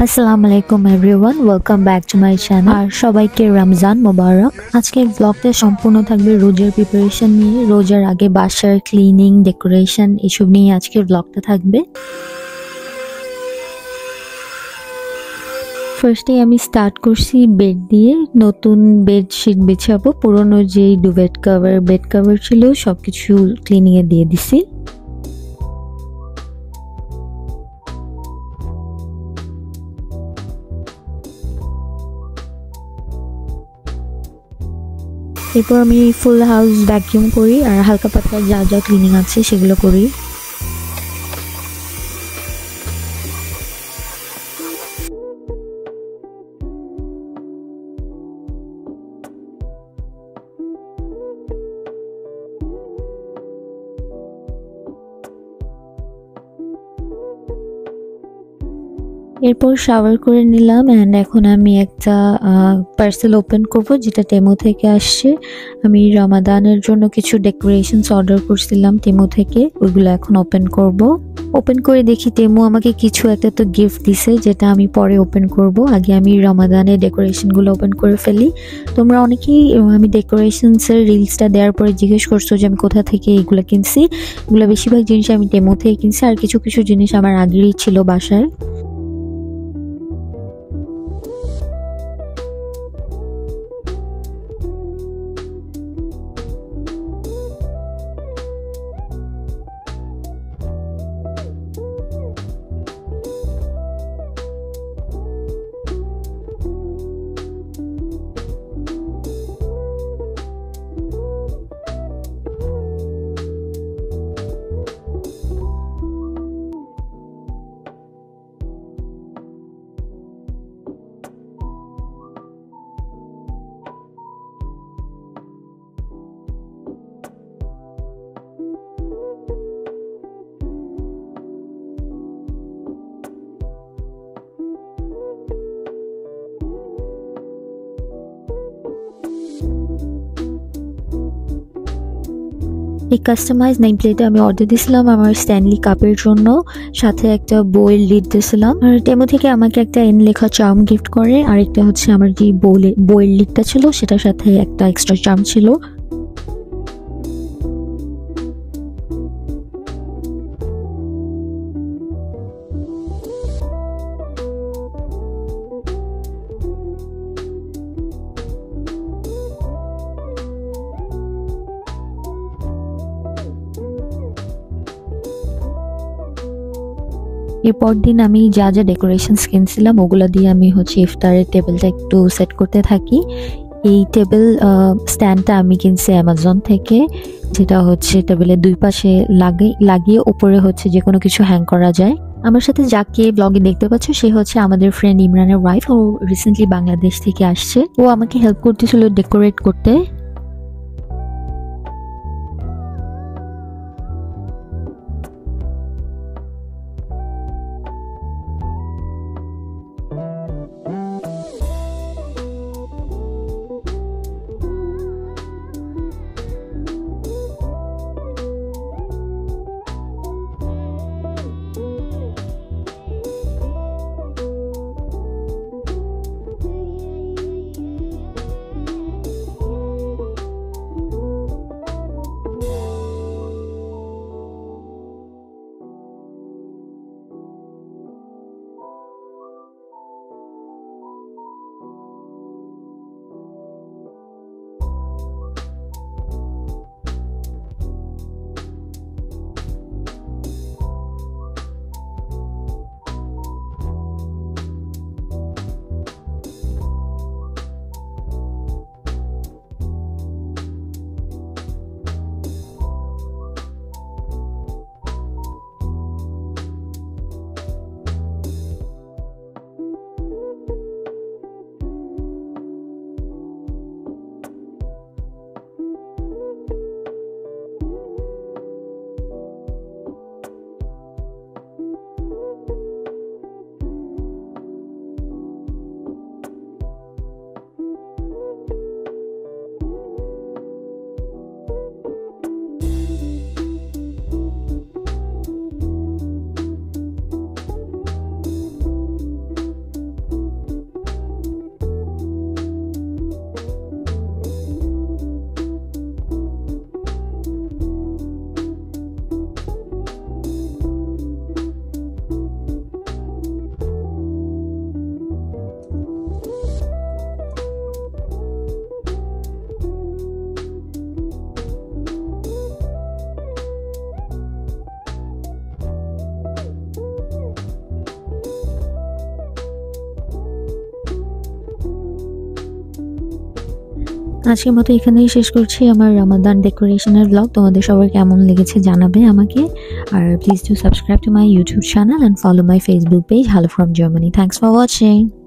আসসালামু আলাইকুম everyone, welcome back to my channel. আর সবাইকে রমজান মোবারক। আজকের ব্লগটা সম্পূর্ণ থাকবে রোজার প্রিপারেশন নিয়ে। রোজার আগে বাসার ক্লিনিং, ডেকোরেশন এসব নিয়ে আজকের ব্লগটা থাকবে। ফার্স্টে আমি স্টার্ট করছি বেড দিয়ে। নতুন বেডশিট বিছাবো। পুরনো যেই বেড কভার ছিল সবকিছু ক্লিনিং এ দিয়ে দিছি। এরপর আমি ফুল হাউস ভ্যাকিউম করি আর হালকা পাতলা যা যা ক্লিনিং আছে সেগুলো করি। এরপর শাওয়ার করে নিলাম অ্যান্ড এখন আমি একটা পার্সেল ওপেন করব যেটা টেমো থেকে আসছে। আমি রমাদানের জন্য কিছু ডেকোরেশনস অর্ডার করছিলাম টেমো থেকে, ওইগুলো এখন ওপেন করব। ওপেন করে দেখি টেমো আমাকে কিছু একটা তো গিফট দিছে যেটা আমি পরে ওপেন করব। আগে আমি রমাদানের ডেকোরেশনগুলো ওপেন করে ফেলি। তোমরা অনেকেই আমি ডেকোরেশনসের রিলসটা দেওয়ার পরে জিজ্ঞেস করছো যে আমি কোথা থেকে এগুলো কিনছি। এগুলো বেশিরভাগ জিনিস আমি টেমো থেকে কিনছি, আর কিছু কিছু জিনিস আমার আগেরই ছিল বাসায়। এই কাস্টমাইজ নেম প্লেটে আমি অর্ডার দিয়েছিলাম আমার স্ট্যানলি কাপের জন্য, সাথে একটা বইয়ের লিড দিয়েছিলাম। আর টেমো থেকে আমাকে একটা এন লেখা চার্ম গিফট করে, আর একটা হচ্ছে আমার যে বইয়ের লিডটা ছিল সেটার সাথে একটা এক্সট্রা চার্ম ছিল। এরপর দিন আমি যা যা ডেকোরেশন কিনছিলাম ওগুলো দিয়ে আমি হচ্ছে ইফতারের টেবিলটা একটু সেট করতে থাকি। এই টেবিল স্ট্যান্ডটা আমি কিনছি অ্যামাজন থেকে, যেটা হচ্ছে টেবিলের দুই পাশে লাগিয়ে উপরে হচ্ছে যে কোনো কিছু হ্যাং করা যায়। আমার সাথে যাকে ব্লগে দেখতে পাচ্ছ সে হচ্ছে আমাদের ফ্রেন্ড ইমরানের ওয়াইফ। ও রিসেন্টলি বাংলাদেশ থেকে আসছে। ও আমাকে হেল্প করতেছিল ডেকোরেট করতে। আজকের মতো এখানেই শেষ করছি আমার রমাদান ডেকোরেশনের ব্লগ। তোমাদের সবার কেমন লেগেছে জানাবে আমাকে। আর please do subscribe to my YouTube channel and follow my Facebook page Hello from Germany. Thanks for watching.